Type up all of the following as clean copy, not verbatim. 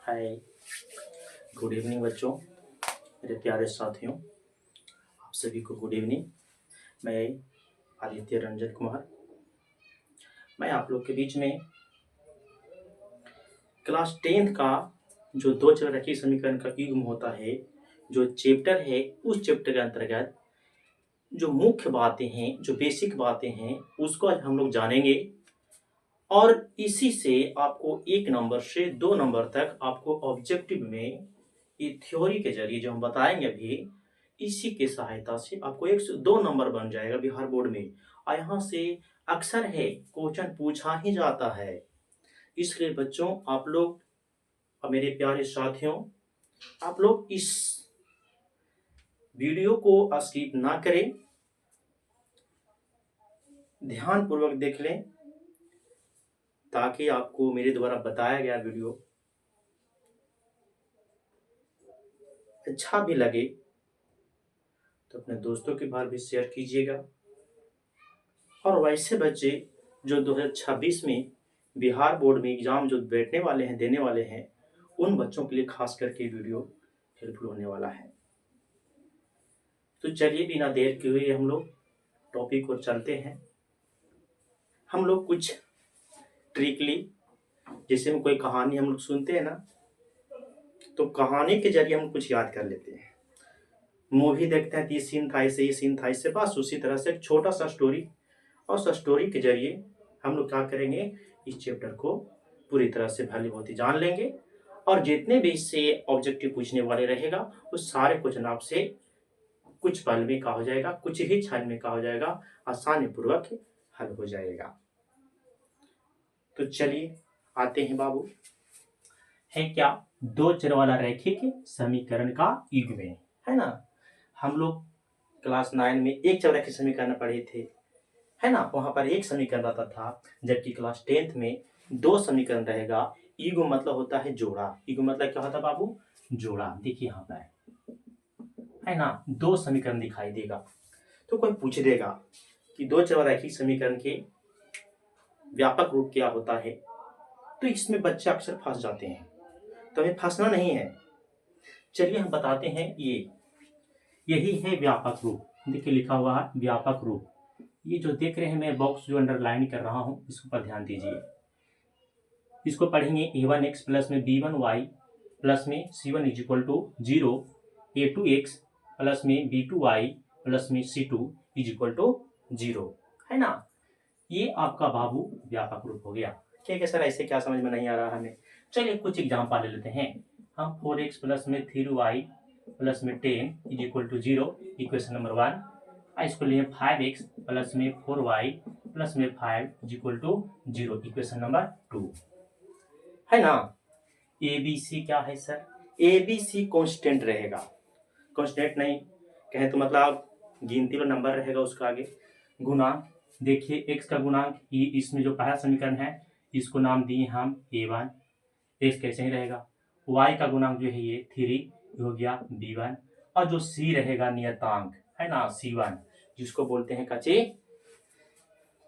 हाय, good evening बच्चों, मेरे प्यारे साथियों, आप सभी को गुड इवनिंग। मैं आदित्य रंजन कुमार, मैं आप लोग के बीच में क्लास 10th का जो दो चररेखीय समीकरण का युग्म होता है, जो चैप्टर है, उस चैप्टर के अंतर्गत जो मुख्य बातें हैं, जो बेसिक बातें हैं, उसको आज हम लोग जानेंगे। और इसी से आपको 1 नंबर से 2 नंबर तक आपको ऑब्जेक्टिव में ये थ्योरी के जरिए जो हम बताएंगे अभी, इसी के सहायता से आपको 1 से 2 नंबर बन जाएगा बिहार बोर्ड में। और यहाँ से अक्सर है क्वेश्चन पूछा ही जाता है। इसलिए बच्चों, आप लोग और मेरे प्यारे साथियों, आप लोग इस वीडियो को स्किप ना करें, ध्यान पूर्वक देख लें, ताकि आपको मेरे द्वारा बताया गया वीडियो अच्छा भी लगे तो अपने दोस्तों के बाहर भी शेयर कीजिएगा। और वैसे बच्चे जो 2026 में बिहार बोर्ड में एग्जाम जो बैठने वाले हैं, देने वाले हैं, उन बच्चों के लिए खास करके वीडियो हेल्पफुल होने वाला है। तो चलिए बिना देर किए हुए हम लोग टॉपिक को चलते हैं। हम लोग कुछ ट्रिकली, जैसे में कोई कहानी हम लोग सुनते हैं ना, तो कहानी के जरिए हम कुछ याद कर लेते हैं। मूवी देखते हैं तो ये सीन था ऐसे, ये सीन था इससे, बस उसी तरह से एक छोटा सा स्टोरी, और उस स्टोरी के जरिए हम लोग क्या करेंगे, इस चैप्टर को पूरी तरह से भली भांति जान लेंगे। और जितने भी इससे ऑब्जेक्टिव पूछने वाले रहेगा, उस सारे क्वेश्चन आपसे कुछ पल में क्या हो जाएगा, कुछ ही क्षण में क्या हो जाएगा, आसानी पूर्वक हल हो जाएगा। तो चलिए आते हैं बाबू, है क्या दो चर वाला रैखिक समीकरण का युग्म, है ना। हम लोग क्लास 9 में एक चौरैखिक समीकरण पढ़े थे, है ना। वहां पर एक समीकरण रहता था, जबकि क्लास 10th में 2 समीकरण रहेगा। युग्म मतलब होता है जोड़ा। युग्म मतलब क्या होता है बाबू, जोड़ा। देखिए यहाँ पर है ना, 2 समीकरण दिखाई देगा। तो कोई पूछ देगा कि दो चौरैखिक समीकरण के व्यापक रूप क्या होता है, तो इसमें बच्चे अक्सर फंस जाते हैं। तो हमें फंसना नहीं है, चलिए हम बताते हैं। यही है व्यापक रूप। देखिए लिखा हुआ है व्यापक रूप। ये जो देख रहे हैं, मैं बॉक्स जो अंडरलाइन कर रहा हूं, इसको पर ध्यान दीजिए। इसको पढ़ेंगे a1x प्लस में b1y प्लस में c1 is equal to 0, a2x plus में b2y प्लस में c2 इज इक्वल टू 0, है ना। ये आपका बाबू व्यापक रूप हो गया। ठीक है सर, ऐसे क्या समझ में नहीं आ रहा हमें। चलिए कुछ एग्जाम्पल ले लेते हैं हम। 4x प्लस में 3y प्लस में 10 is equal to 0, equation number 1। इसको लिए 5x प्लस में 4y प्लस में 5 is equal to 0, equation number 2, है ना। ABC क्या है सर, ABC कांस्टेंट रहेगा। कांस्टेंट नहीं कहें तो मतलब गिनती वाला नंबर रहेगा उसका आगे। गुणांक, देखिए x का गुणांक, ये इसमें जो पहला समीकरण है इसको नाम दिए हम a1, x कैसे ही रहेगा। y का गुणांक जो है ये 3 हो गया b1, और जो c रहेगा नियतांक, है ना, c1, जिसको बोलते हैं कच्चे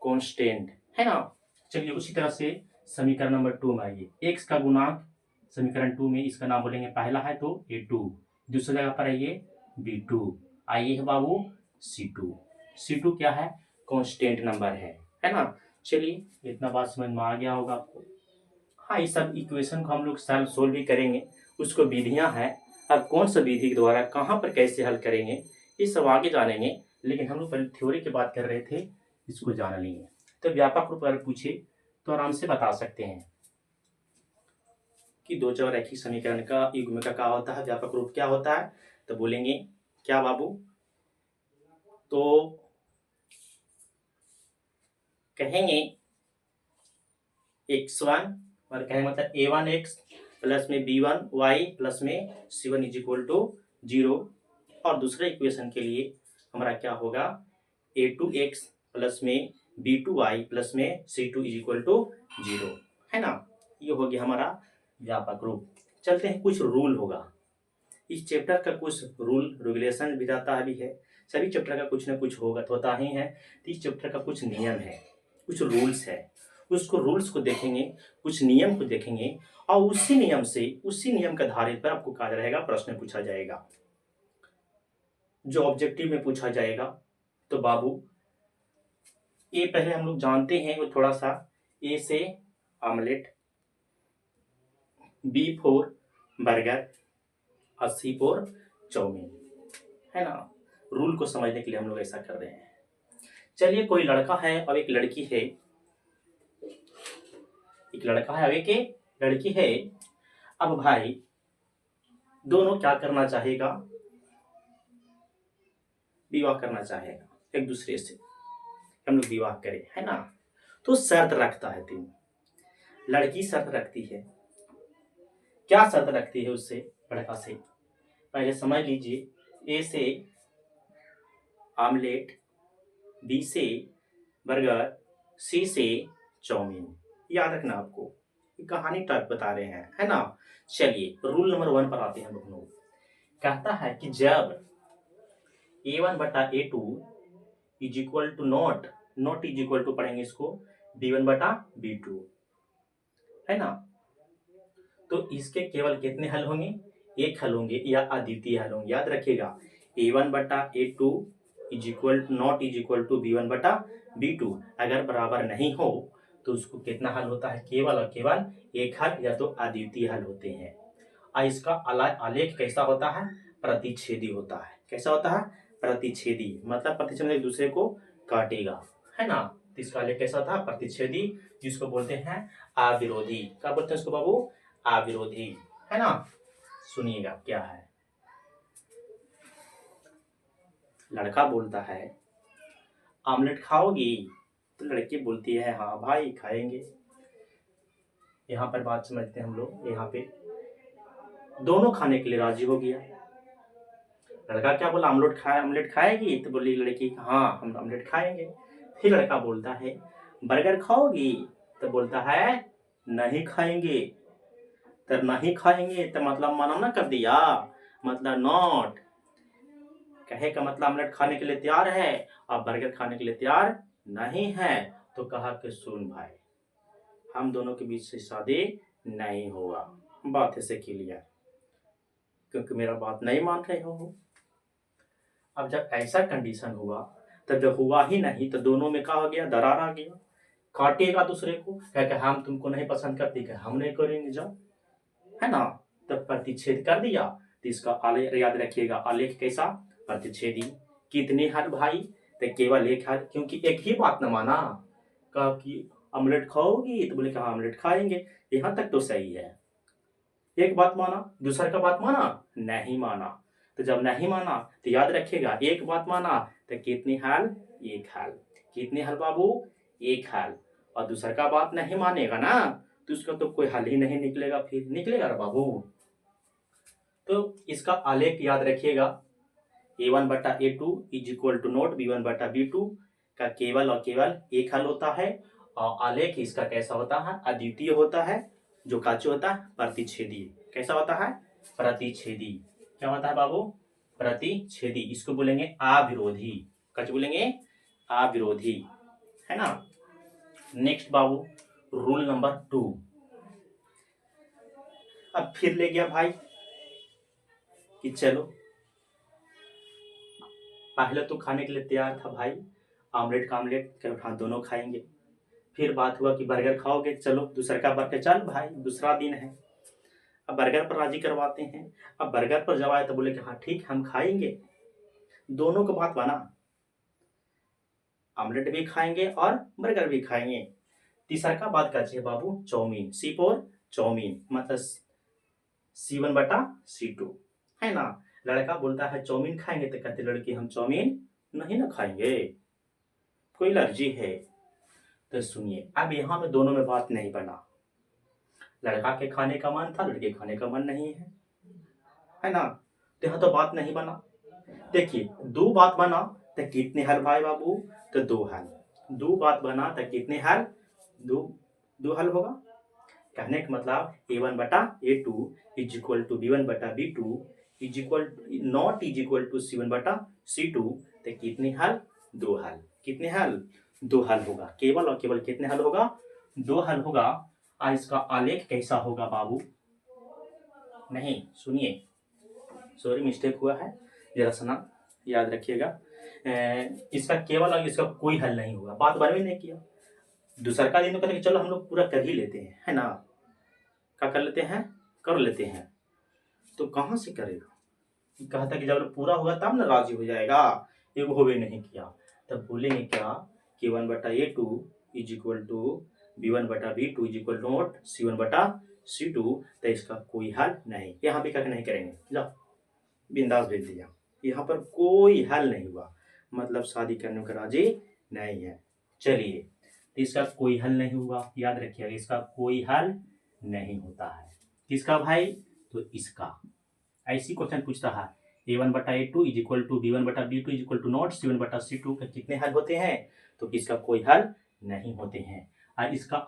कांस्टेंट, है ना। चलिए उसी तरह से समीकरण नंबर 2 में आइए। x का गुणांक समीकरण 2 में इसका नाम बोलेंगे, पहला है तो a2, दूसरी जगह पर आइए b2, आइए है बाबू c2। c2 क्या है, कांस्टेंट नंबर है ना। चलिए इतना बात समझ में आ गया होगा आपको। हाँ, ये सब इक्वेशन को हम लोग सोल्व भी करेंगे, उसको विधियां हैं, अब कौन सा विधि के द्वारा कहाँ पर कैसे हल करेंगे ये सब आगे जानेंगे। लेकिन हम लोग पहले थ्योरी की बात कर रहे थे, इसको जान लेंगे। तो व्यापक रूप अगर पूछे तो आराम से बता सकते हैं कि दो चौरैखिक समीकरण का युग्म का क्या होता है, व्यापक रूप क्या होता है। तो बोलेंगे क्या बाबू, तो कहेंगे x1 और कहेंगे मतलब a1x प्लस में b1y प्लस में c1 इज इक्वल टू 0, और दूसरे इक्वेशन के लिए हमारा क्या होगा, a2x प्लस में b2y प्लस में c2 इज इक्वल टू 0, है ना। ये हो गया हमारा व्यापक रूप। चलते हैं, कुछ रूल होगा इस चैप्टर का, कुछ रूल रेगुलेशन भी रहता भी है। सभी चैप्टर का कुछ ना कुछ होगा, तो होता ही है। तो इस चैप्टर का कुछ नियम है, कुछ रूल्स है, उसको रूल्स को देखेंगे, कुछ नियम को देखेंगे और उसी नियम से, उसी नियम के आधारित पर आपको क्या रहेगा, प्रश्न पूछा जाएगा। जो ऑब्जेक्टिव में पूछा जाएगा तो बाबू ये पहले हम लोग जानते हैं, वो थोड़ा सा ए से आमलेट, बी फॉर बर्गर और सी फॉर चाउमीन, है ना। रूल को समझने के लिए हम लोग ऐसा कर रहे हैं। चलिए, कोई लड़का है और एक लड़की है, एक लड़का है और एक लड़की है। अब भाई दोनों क्या करना चाहेगा, विवाह करना चाहेगा एक दूसरे से, हम लोग विवाह करें, है ना। तो शर्त रखता है तीन। लड़की शर्त रखती है, क्या शर्त रखती है उससे, लड़का से, पहले समझ लीजिए। ए से आमलेट, बी से बर्गर, सी से चाउमीन। याद रखना आपको, ये कहानी टाइप बता रहे हैं, है ना। चलिए रूल नंबर 1 पर आते हैं हम लोग। कहता है कि जब A1/A2 is equal to not is equal to, पढ़ेंगे इसको B1/B2, है ना। तो इसके केवल कितने हल होंगे, एक हल होंगे या अद्वितीय हल होंगे। याद रखिएगा, A1/A2 not is equal to B1/B2 अगर बराबर नहीं हो तो उसको कितना हल होता है, केवल और केवल एक हल या तो अद्वितीय हल होते हैं। और इसका आलेख कैसा होता है, प्रतिच्छेदी होता है। कैसा होता है, प्रतिच्छेदी, मतलब प्रतिच्छेद एक दूसरे को काटेगा, है ना। तो इसका आलेख कैसा होता है, प्रतिच्छेदी, जिसको बोलते हैं अविरोधी। क्या बोलते हैं इसको बाबू, अविरोधी, है ना। सुनिएगा क्या है। लड़का बोलता है आमलेट खाओगी, तो लड़की बोलती है हाँ भाई खाएंगे। यहाँ पर बात समझते हैं हम लोग। यहाँ पे दोनों खाने के लिए राजी हो गया। लड़का क्या बोला, आमलेट खाएगी, तो बोली लड़की हाँ हम आमलेट खाएंगे। फिर लड़का बोलता है बर्गर खाओगी, तो बोलता है नहीं खाएंगे। तो नहीं खाएंगे तो मतलब मना ना कर दिया, मतलब नॉट, कहे का मतलब आमलेट खाने के लिए तैयार है और बर्गर खाने के लिए तैयार नहीं है। तो कहा कि सुन भाई, हम दोनों के बीच से शादी नहीं होगा, बात ऐसे क्लियर, क्योंकि मेरा बात नहीं मान रहे हो। अब जब ऐसा कंडीशन हुआ, तब जब हुआ ही नहीं तो दोनों में क्या हो गया, दरार आ गया। काटेगा दूसरे को, कह के हम तुमको नहीं पसंद करती, कि हम नहीं करेंगे जाओ, है ना। तब प्रतिच्छेद कर दिया। तो इसका आलेख याद रखिएगा, आलेख कैसा, प्रतिच्छेदी। कितने हल भाई, तो केवल एक हल, क्योंकि एक ही बात न माना। कहा कि ऑमलेट खाओगी, तो बोले कि हाँ ऑमलेट खाएंगे। यहाँ तक तो सही है। एक बात माना, दूसरा का बात माना, नहीं माना। तो जब नहीं माना तो याद रखिएगा, एक बात माना तो कितनी हल, एक हल। कितने हल बाबू, एक हल। और दूसरा का बात नहीं मानेगा ना, तो उसका तो कोई हल ही नहीं निकलेगा, फिर निकलेगा रे बाबू। तो इसका आलेख याद रखिएगा, A1/A2 is equal to not B1/B2 का केवल और केवल एक हल होता है। और आलेख इसका कैसा होता है, अद्वितीय होता है। जो काच्य होता है, प्रतिच्छेदी। कैसा होता है, प्रतिच्छेदी। क्या होता है बाबू, प्रतिच्छेदी। इसको बोलेंगे अविरोधी। कैसे बोलेंगे, अविरोधी, है ना। नेक्स्ट बाबू, रूल नंबर 2। अब फिर ले गया भाई कि चलो, पहले तो खाने के लिए तैयार था भाई, आमलेट का आमलेट, चलो हाँ दोनों खाएंगे। फिर बात हुआ कि बर्गर खाओगे, चलो दूसरा का बर्गर, चल भाई दूसरा दिन है, अब बर्गर पर राजी करवाते हैं। अब बर्गर पर जब आए तो बोले कि हाँ ठीक हम खाएंगे। दोनों को बात बना, आमलेट भी खाएंगे और बर्गर भी खाएंगे। तीसरा का बात कर चाहिए बाबू, चाउमीन, सी फॉर चाउमीन, मतलब C1/C2, है ना। लड़का बोलता है चाउमीन खाएंगे, तो कहते लड़की हम चाउमीन नहीं ना खाएंगे, कोई एलर्जी है। तो सुनिए, अब यहाँ में दोनों में बात नहीं बना। लड़का के खाने का मन था, लड़के खाने का मन नहीं है ना। तो यहाँ तो बात नहीं बना। देखिए, दो बात बना तो कितने हल भाई बाबू, तो दो हल। दो बात बना तो कितने हल, दो हल होगा। कहने का मतलब A1/A2 is equal to B1/B2 is equal not is equal to C1/C2। तो कितने हल, दो हल। कितने हल, दो हल होगा। केवल और केवल कितने हल होगा, दो हल होगा। और इसका आलेख कैसा होगा बाबू? नहीं, सुनिए, सॉरी मिस्टेक हुआ है, जरा सुना, याद रखिएगा। इसका केवल और इसका कोई हल नहीं होगा, बात बार भी नहीं किया। दूसरा का दिन कहते चलो हम लोग पूरा कर ही लेते हैं, है ना? क्या कर लेते हैं? कर लेते हैं। तो कहाँ से करेगा? कहता कि जब पूरा होगा तब ना राजी हो जाएगा। ये हो भी नहीं किया, तब बोलेंगे क्या कि 1/A2 is equal to B1/B2 is equal to not C1/C2। तो इसका कोई हल नहीं, यहाँ भी नहीं करेंगे, जाओ बिंदास भेज दिया। यहाँ पर कोई हल नहीं हुआ, मतलब शादी करने का राजी नहीं है। चलिए, इसका कोई हल नहीं हुआ, याद रखिएगा इसका कोई हल नहीं होता है। किसका भाई? तो इसका। ऐसी क्वेश्चन पूछता है A1/A2 is equal to B1/B2 is equal to not C1/C2 के कितने हल होते हैं? तो इसका कोई हल नहीं होते हैं। और इसका